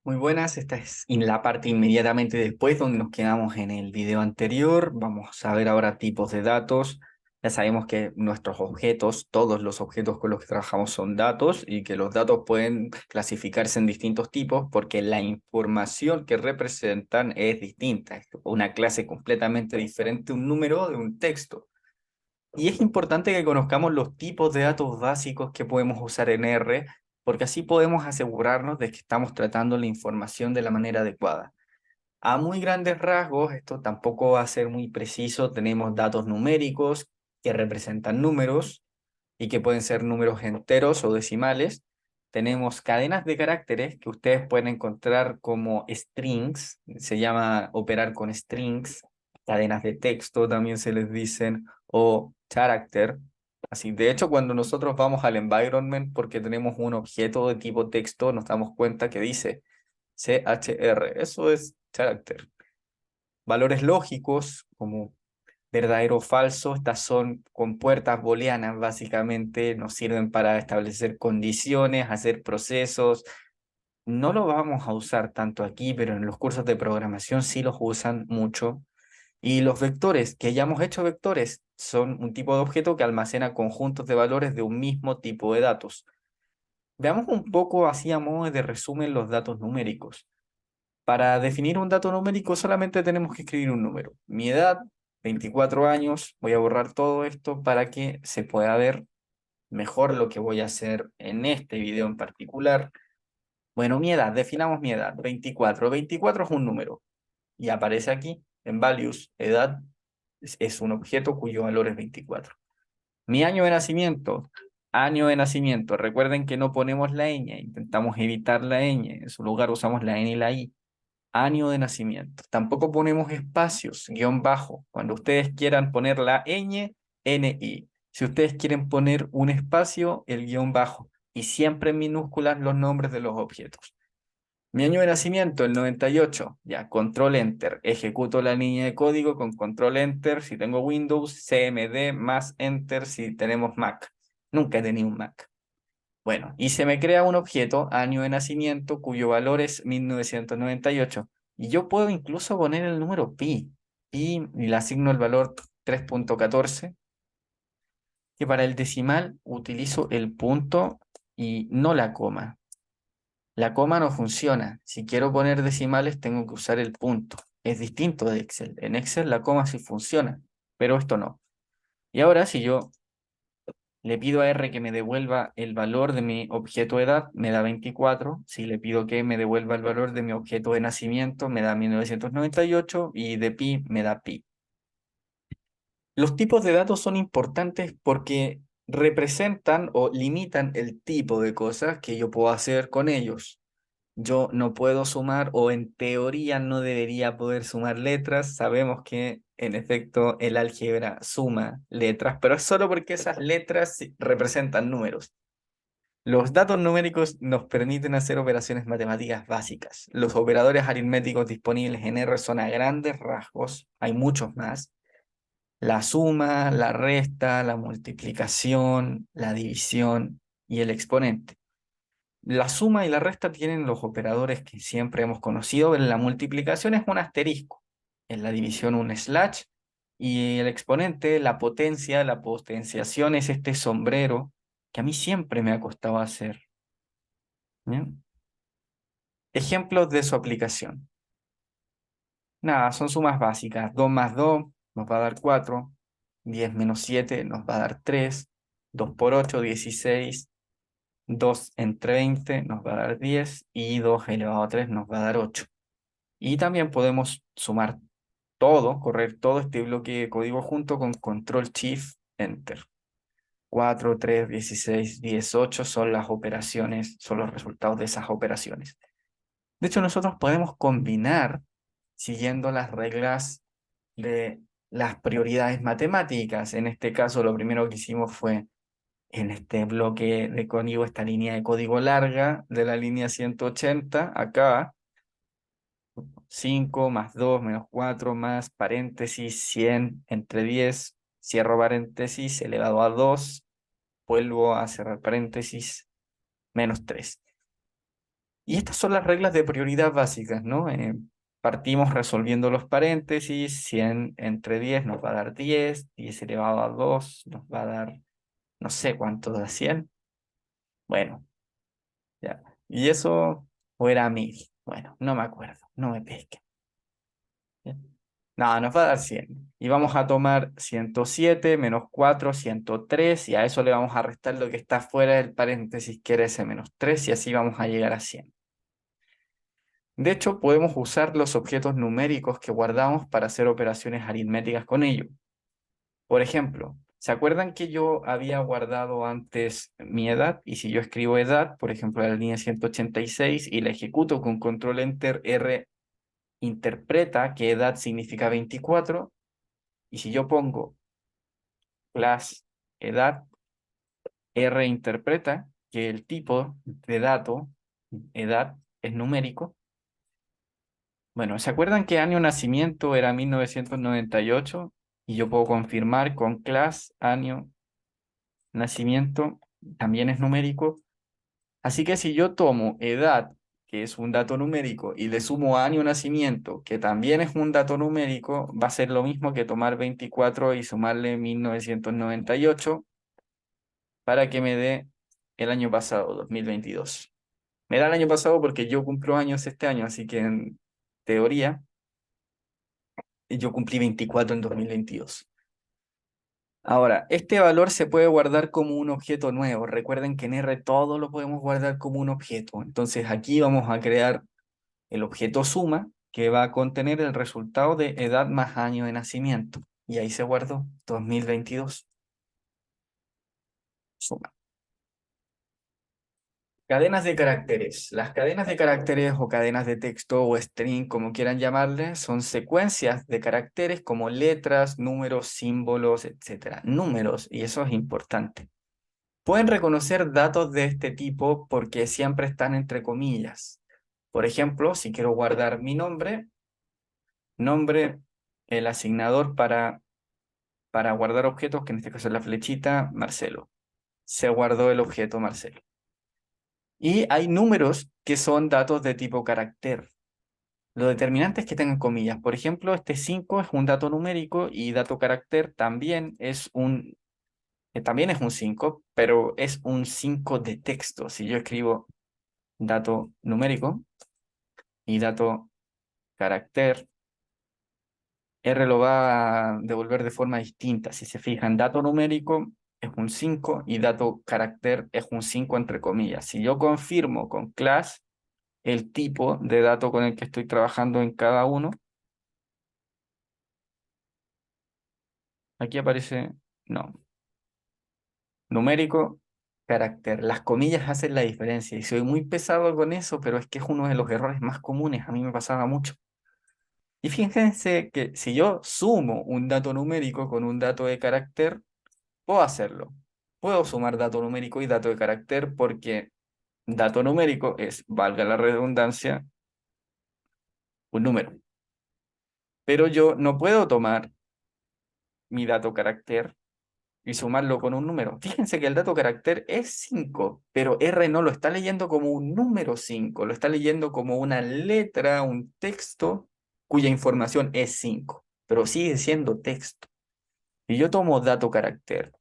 Muy buenas, esta es la parte inmediatamente después donde nos quedamos en el video anterior. Vamos a ver ahora tipos de datos. Ya sabemos que nuestros objetos, todos los objetos con los que trabajamos son datos y que los datos pueden clasificarse en distintos tipos porque la información que representan es distinta. Es una clase completamente diferente, un número de un texto. Y es importante que conozcamos los tipos de datos básicos que podemos usar en R, porque así podemos asegurarnos de que estamos tratando la información de la manera adecuada. A muy grandes rasgos, esto tampoco va a ser muy preciso, tenemos datos numéricos que representan números y que pueden ser números enteros o decimales. Tenemos cadenas de caracteres que ustedes pueden encontrar como strings, se llama operar con strings, cadenas de texto también se les dicen, o character. Así, de hecho, cuando nosotros vamos al environment porque tenemos un objeto de tipo texto, nos damos cuenta que dice CHR, eso es character. Valores lógicos como verdadero o falso, estas son compuertas booleanas, básicamente nos sirven para establecer condiciones, hacer procesos. No lo vamos a usar tanto aquí, pero en los cursos de programación sí los usan mucho. Y los vectores, que ya hemos hecho vectores, son un tipo de objeto que almacena conjuntos de valores de un mismo tipo de datos. Veamos un poco así a modo de resumen los datos numéricos. Para definir un dato numérico solamente tenemos que escribir un número. Mi edad, 24 años. Voy a borrar todo esto para que se pueda ver mejor lo que voy a hacer en este video en particular. Bueno, mi edad, definamos mi edad, 24. 24 es un número y aparece aquí en values. Edad es un objeto cuyo valor es 24. Mi año de nacimiento. Año de nacimiento. Recuerden que no ponemos la ñ, intentamos evitar la ñ. En su lugar usamos la n y la i. Año de nacimiento. Tampoco ponemos espacios, guión bajo. Cuando ustedes quieran poner la ñ, ni. Si ustedes quieren poner un espacio, el guión bajo. Y siempre en minúsculas los nombres de los objetos. Mi año de nacimiento, el 98. Ya, control enter. Ejecuto la línea de código con control enter. Si tengo Windows, cmd más enter si tenemos Mac. Nunca he tenido un Mac. Bueno, y se me crea un objeto, año de nacimiento, cuyo valor es 1998. Y yo puedo incluso poner el número pi, y le asigno el valor 3.14, que para el decimal utilizo el punto y no la coma. La coma no funciona. Si quiero poner decimales, tengo que usar el punto. Es distinto de Excel. En Excel la coma sí funciona, pero esto no. Y ahora, si yo le pido a R que me devuelva el valor de mi objeto de edad, me da 24. Si le pido que me devuelva el valor de mi objeto de nacimiento, me da 1998 y de pi me da pi. Los tipos de datos son importantes porque representan o limitan el tipo de cosas que yo puedo hacer con ellos. Yo no puedo sumar o en teoría no debería poder sumar letras. Sabemos que en efecto el álgebra suma letras, pero es solo porque esas letras representan números. Los datos numéricos nos permiten hacer operaciones matemáticas básicas. Los operadores aritméticos disponibles en R son a grandes rasgos, hay muchos más. La suma, la resta, la multiplicación, la división y el exponente. La suma y la resta tienen los operadores que siempre hemos conocido. En la multiplicación es un asterisco, en la división un slash, y el exponente, la potenciación es este sombrero que a mí siempre me ha costado hacer. ¿Bien? Ejemplos de su aplicación. Nada, son sumas básicas. 2 más 2 nos va a dar 4. 10 menos 7 nos va a dar 3. 2 por 8, 16. 2 entre 20 nos va a dar 10 y 2 elevado a 3 nos va a dar 8. Y también podemos sumar todo, correr todo este bloque de código junto con Control Shift Enter. 4, 3, 16, 18 son las operaciones, son los resultados de esas operaciones. De hecho, nosotros podemos combinar siguiendo las reglas de las prioridades matemáticas. En este caso, lo primero que hicimos fue en este bloque de código, esta línea de código larga de la línea 180, acá, 5 más 2 menos 4 más paréntesis 100 entre 10, cierro paréntesis elevado a 2, vuelvo a cerrar paréntesis, menos 3. Y estas son las reglas de prioridad básicas, ¿no? Partimos resolviendo los paréntesis, 100 entre 10 nos va a dar 10, 10 elevado a 2 nos va a dar, no sé cuánto da 100. Bueno, ya. Y eso, o era 1000. Bueno, no me acuerdo, no me pesque. No, nos va a dar 100. Y vamos a tomar 107 menos 4, 103, y a eso le vamos a restar lo que está fuera del paréntesis, que era ese menos 3, y así vamos a llegar a 100. De hecho, podemos usar los objetos numéricos que guardamos para hacer operaciones aritméticas con ellos. Por ejemplo, ¿se acuerdan que yo había guardado antes mi edad? Y si yo escribo edad, por ejemplo, en la línea 186 y la ejecuto con control enter, R interpreta que edad significa 24. Y si yo pongo class edad, R interpreta que el tipo de dato, edad, es numérico. Bueno, ¿se acuerdan que año nacimiento era 1998? Y yo puedo confirmar con class año nacimiento, también es numérico. Así que si yo tomo edad, que es un dato numérico, y le sumo año nacimiento, que también es un dato numérico, va a ser lo mismo que tomar 24 y sumarle 1998 para que me dé el año pasado, 2022. Me da el año pasado porque yo cumplo años este año, así que en teoría yo cumplí 24 en 2022. Ahora, este valor se puede guardar como un objeto nuevo. Recuerden que en R todo lo podemos guardar como un objeto. Entonces aquí vamos a crear el objeto suma, que va a contener el resultado de edad más año de nacimiento. Y ahí se guardó 2022. Suma. Cadenas de caracteres. Las cadenas de caracteres o cadenas de texto o string, como quieran llamarle, son secuencias de caracteres como letras, números, símbolos, etc. Números, y eso es importante. Pueden reconocer datos de este tipo porque siempre están entre comillas. Por ejemplo, si quiero guardar mi nombre, el asignador para guardar objetos, que en este caso es la flechita, Marcelo. Se guardó el objeto Marcelo. Y hay números que son datos de tipo carácter. Lo determinante es que tengan comillas. Por ejemplo, este 5 es un dato numérico y dato carácter también es un 5, pero es un 5 de texto. Si yo escribo dato numérico y dato carácter, R lo va a devolver de forma distinta. Si se fijan, dato numérico es un 5 y dato carácter es un 5 entre comillas. Si yo confirmo con class el tipo de dato con el que estoy trabajando en cada uno, aquí aparece, no, numérico, carácter. Las comillas hacen la diferencia y soy muy pesado con eso, pero es que es uno de los errores más comunes. A mí me pasaba mucho. Y fíjense que si yo sumo un dato numérico con un dato de carácter, puedo hacerlo. Puedo sumar dato numérico y dato de carácter porque dato numérico es, valga la redundancia, un número. Pero yo no puedo tomar mi dato carácter y sumarlo con un número. Fíjense que el dato carácter es 5, pero R no lo está leyendo como un número 5, lo está leyendo como una letra, un texto cuya información es 5, pero sigue siendo texto. Y yo tomo dato carácter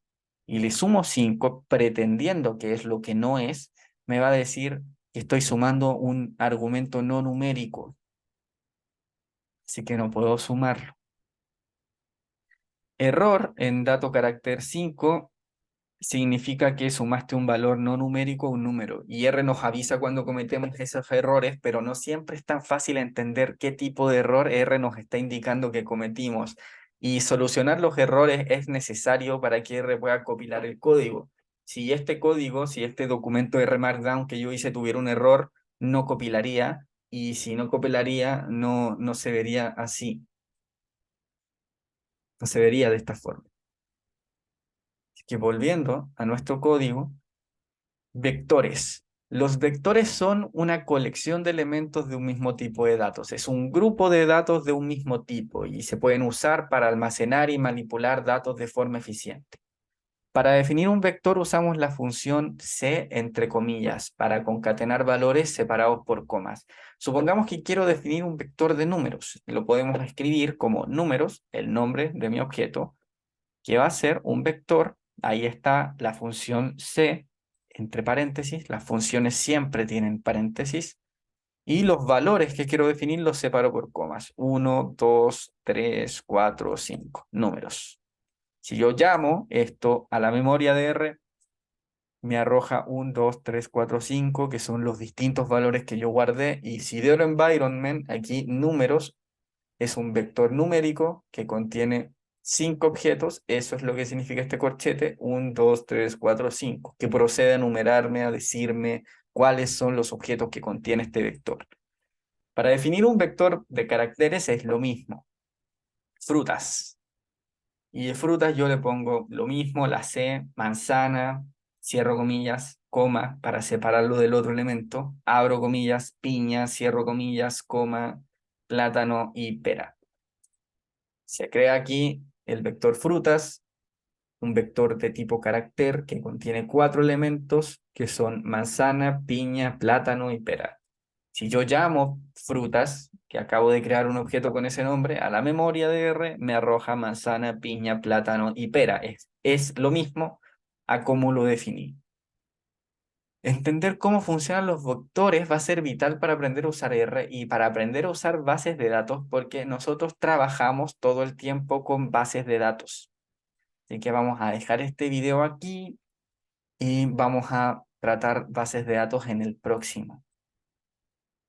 y le sumo 5 pretendiendo que es lo que no es, me va a decir que estoy sumando un argumento no numérico, así que no puedo sumarlo. Error en dato carácter 5 significa que sumaste un valor no numérico a un número. Y R nos avisa cuando cometemos esos errores, pero no siempre es tan fácil entender qué tipo de error R nos está indicando que cometimos. Y solucionar los errores es necesario para que R pueda compilar el código. Si este documento R Markdown que yo hice tuviera un error, no compilaría. Y si no compilaría, no se vería así. No se vería de esta forma. Así que volviendo a nuestro código, vectores. Los vectores son una colección de elementos de un mismo tipo de datos. Es un grupo de datos de un mismo tipo y se pueden usar para almacenar y manipular datos de forma eficiente. Para definir un vector usamos la función C entre comillas para concatenar valores separados por comas. Supongamos que quiero definir un vector de números. Lo podemos escribir como números, el nombre de mi objeto, que va a ser un vector. Ahí está la función C entre paréntesis. Las funciones siempre tienen paréntesis. Y los valores que quiero definir los separo por comas. 1, 2, 3, 4, 5. Números. Si yo llamo esto a la memoria de R, me arroja 1, 2, 3, 4, 5, que son los distintos valores que yo guardé. Y si de environment, aquí números, es un vector numérico que contiene 5 objetos. Eso es lo que significa este corchete, 1, 2, 3, 4, 5, que procede a numerarme, a decirme cuáles son los objetos que contiene este vector. Para definir un vector de caracteres es lo mismo. Frutas. Y de frutas yo le pongo lo mismo, la C, manzana, cierro comillas, coma, para separarlo del otro elemento, abro comillas, piña, cierro comillas, coma, plátano y pera. Se crea aquí el vector frutas, un vector de tipo carácter que contiene 4 elementos que son manzana, piña, plátano y pera. Si yo llamo frutas, que acabo de crear un objeto con ese nombre, a la memoria de R, me arroja manzana, piña, plátano y pera. Es lo mismo a cómo lo definí. Entender cómo funcionan los vectores va a ser vital para aprender a usar R y para aprender a usar bases de datos, porque nosotros trabajamos todo el tiempo con bases de datos. Así que vamos a dejar este video aquí y vamos a tratar bases de datos en el próximo.